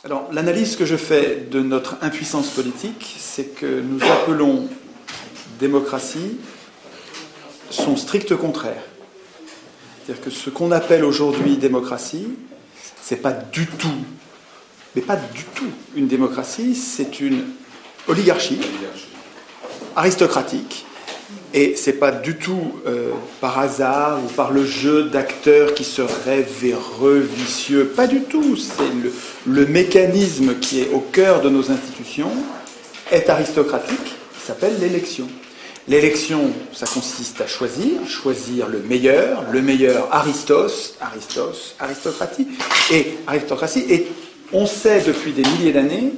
Alors, l'analyse que je fais de notre impuissance politique, c'est que nous appelons démocratie son strict contraire. C'est-à-dire que ce qu'on appelle aujourd'hui démocratie, c'est pas du tout, mais pas du tout une démocratie, c'est une oligarchie aristocratique. Et c'est pas du tout par hasard ou par le jeu d'acteurs qui seraient véreux, vicieux. Pas du tout. C'est le mécanisme qui est au cœur de nos institutions est aristocratique. Il s'appelle l'élection. L'élection, ça consiste à choisir le meilleur aristocratie. Et on sait depuis des milliers d'années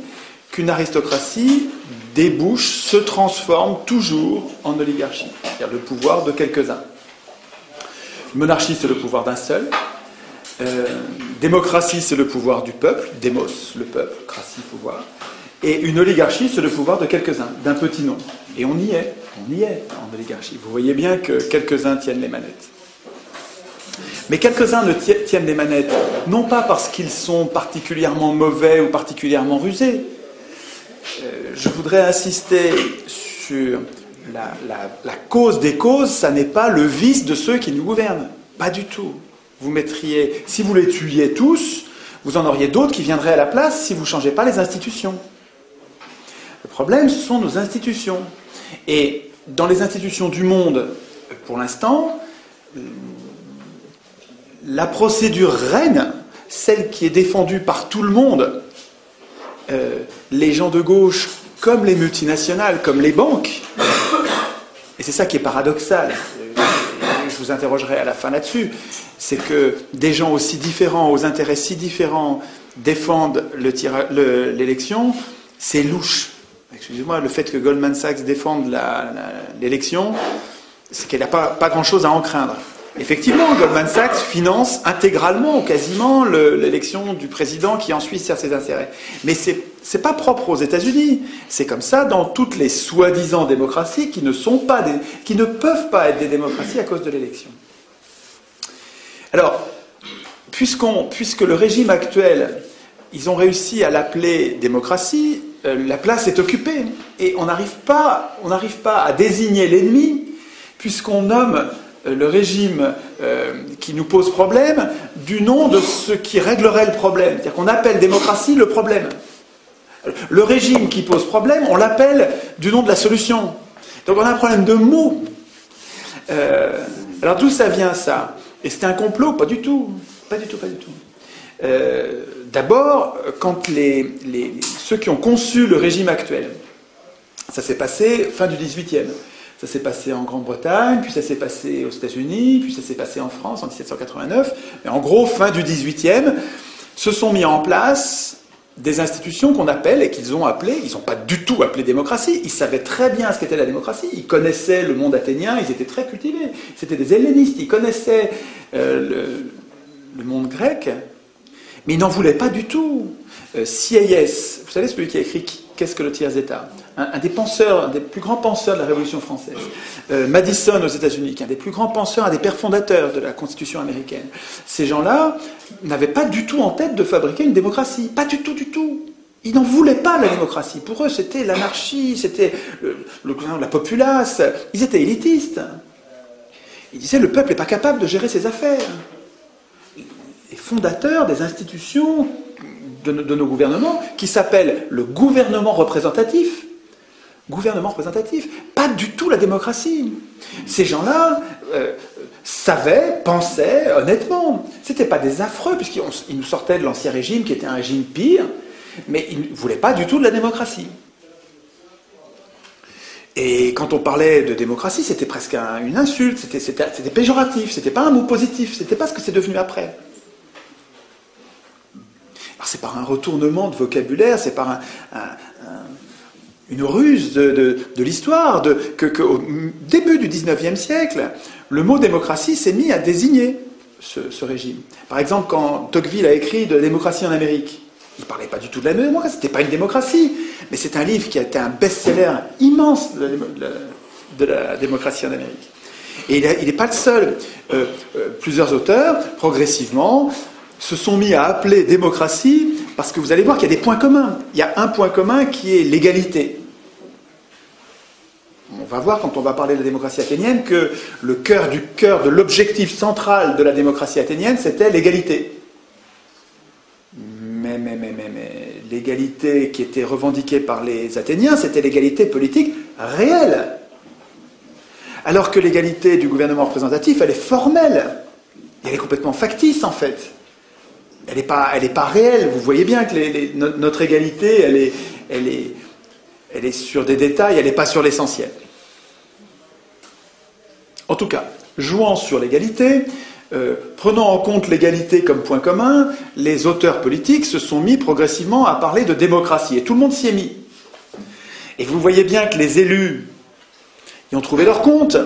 qu'une aristocratie débouche, se transforme toujours en oligarchie, c'est-à-dire le pouvoir de quelques-uns. Monarchie, c'est le pouvoir d'un seul. Démocratie, c'est le pouvoir du peuple. Démos, le peuple. Cratie, pouvoir. Et une oligarchie, c'est le pouvoir de quelques-uns, d'un petit nombre. Et on y est en oligarchie. Vous voyez bien que quelques-uns tiennent les manettes. Mais quelques-uns ne tiennent les manettes, non pas parce qu'ils sont particulièrement mauvais ou particulièrement rusés. Je voudrais insister sur la cause des causes, ça n'est pas le vice de ceux qui nous gouvernent. Pas du tout. Vous mettriez, si vous les tuiez tous, vous en auriez d'autres qui viendraient à la place si vous ne changez pas les institutions. Le problème, ce sont nos institutions. Et dans les institutions du monde, pour l'instant, la procédure règne, celle qui est défendue par tout le monde. Les gens de gauche, comme les multinationales, comme les banques, et c'est ça qui est paradoxal, je vous interrogerai à la fin là-dessus, c'est que des gens aussi différents, aux intérêts si différents, défendent l'élection, c'est louche. Excusez-moi, le fait que Goldman Sachs défende l'élection, c'est qu'elle n'a pas grand-chose à en craindre. Effectivement, Goldman Sachs finance intégralement, quasiment, l'élection du président qui ensuite sert ses intérêts. Mais c'est pas propre aux États-Unis. C'est comme ça dans toutes les soi-disant démocraties qui ne peuvent pas être des démocraties à cause de l'élection. Alors, puisque le régime actuel, ils ont réussi à l'appeler démocratie, la place est occupée. Et on n'arrive pas à désigner l'ennemi, puisqu'on nomme le régime qui nous pose problème du nom de ce qui réglerait le problème. C'est-à-dire qu'on appelle démocratie le problème. Le régime qui pose problème, on l'appelle du nom de la solution. Donc on a un problème de mots. Alors d'où ça vient ça? Et c'était un complot? Pas du tout. Pas du tout. D'abord, quand ceux qui ont conçu le régime actuel, ça s'est passé fin du XVIIIe. Ça s'est passé en Grande-Bretagne, puis ça s'est passé aux États-Unis, puis ça s'est passé en France en 1789. Mais en gros, fin du XVIIIe, se sont mis en place des institutions qu'on appelle, et qu'ils ont appelées, ils n'ont pas du tout appelé démocratie, ils savaient très bien ce qu'était la démocratie, ils connaissaient le monde athénien, ils étaient très cultivés, c'était des hellénistes, ils connaissaient le monde grec, mais ils n'en voulaient pas du tout. Sieyès, vous savez, celui qui a écrit « Qu'est-ce que le tiers-État » un des plus grands penseurs de la Révolution française. Madison aux États-Unis, qui est un des plus grands penseurs, un des pères fondateurs de la Constitution américaine. Ces gens-là n'avaient pas du tout en tête de fabriquer une démocratie. Pas du tout. Ils n'en voulaient pas, la démocratie. Pour eux, c'était l'anarchie, c'était la populace. Ils étaient élitistes. Ils disaient, le peuple n'est pas capable de gérer ses affaires. Les fondateurs des institutions de nos gouvernements, qui s'appellent le gouvernement représentatif. Gouvernement représentatif, pas du tout la démocratie. Ces gens-là pensaient honnêtement. C'était pas des affreux, puisqu'ils nous sortaient de l'Ancien Régime, qui était un régime pire, mais ils ne voulaient pas du tout de la démocratie. Et quand on parlait de démocratie, c'était presque une insulte, c'était péjoratif, c'était pas un mot positif, c'était pas ce que c'est devenu après. Alors c'est par un retournement de vocabulaire, c'est par une ruse de l'histoire, qu'au début du XIXe siècle, le mot démocratie s'est mis à désigner ce régime. Par exemple, quand Tocqueville a écrit de la démocratie en Amérique, il ne parlait pas du tout de la démocratie, c'était pas une démocratie, mais c'est un livre qui a été un best-seller immense de la démocratie en Amérique. Et il n'est pas le seul. Plusieurs auteurs, progressivement, se sont mis à appeler démocratie parce que vous allez voir qu'il y a des points communs. Il y a un point commun qui est l'égalité. On va voir quand on va parler de la démocratie athénienne que le cœur de l'objectif central de la démocratie athénienne, c'était l'égalité. Mais l'égalité qui était revendiquée par les Athéniens, c'était l'égalité politique réelle. Alors que l'égalité du gouvernement représentatif, elle est formelle. Elle est complètement factice, en fait. Elle n'est pas réelle. Vous voyez bien que notre égalité, elle est sur des détails, elle n'est pas sur l'essentiel. En tout cas, jouant sur l'égalité, prenant en compte l'égalité comme point commun, les auteurs politiques se sont mis progressivement à parler de démocratie. Et tout le monde s'y est mis. Et vous voyez bien que les élus y ont trouvé leur compte,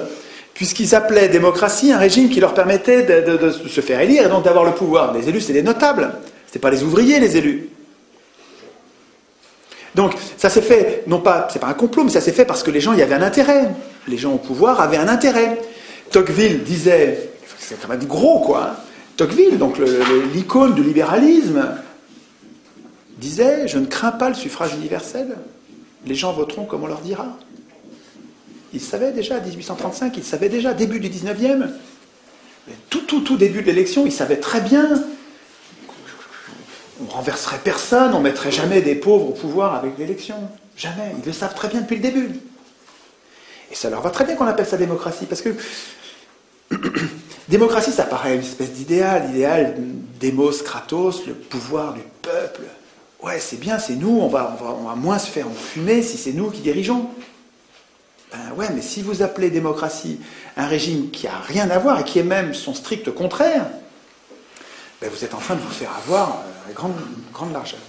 puisqu'ils appelaient démocratie un régime qui leur permettait de se faire élire et donc d'avoir le pouvoir. Les élus, c'est des notables. Ce n'étaient pas les ouvriers, les élus. Donc, ça s'est fait, non pas, c'est pas un complot, mais ça s'est fait parce que les gens y avaient un intérêt. Les gens au pouvoir avaient un intérêt. Tocqueville disait, c'est quand même gros, quoi. Hein. Tocqueville, donc l'icône du libéralisme, disait « Je ne crains pas le suffrage universel. Les gens voteront comme on leur dira. » Il savait déjà, 1835, il savait déjà, début du 19e, tout début de l'élection, il savait très bien on renverserait personne, on ne mettrait jamais des pauvres au pouvoir avec l'élection. Jamais. Ils le savent très bien depuis le début. Et ça leur va très bien qu'on appelle ça démocratie, parce que démocratie, ça paraît une espèce d'idéal, démos, kratos, le pouvoir du peuple. Ouais, c'est bien, c'est nous, on va moins se faire enfumer si c'est nous qui dirigeons. Ben ouais, mais si vous appelez démocratie un régime qui n'a rien à voir et qui est même son strict contraire, ben vous êtes en train de vous faire avoir à grande largeur.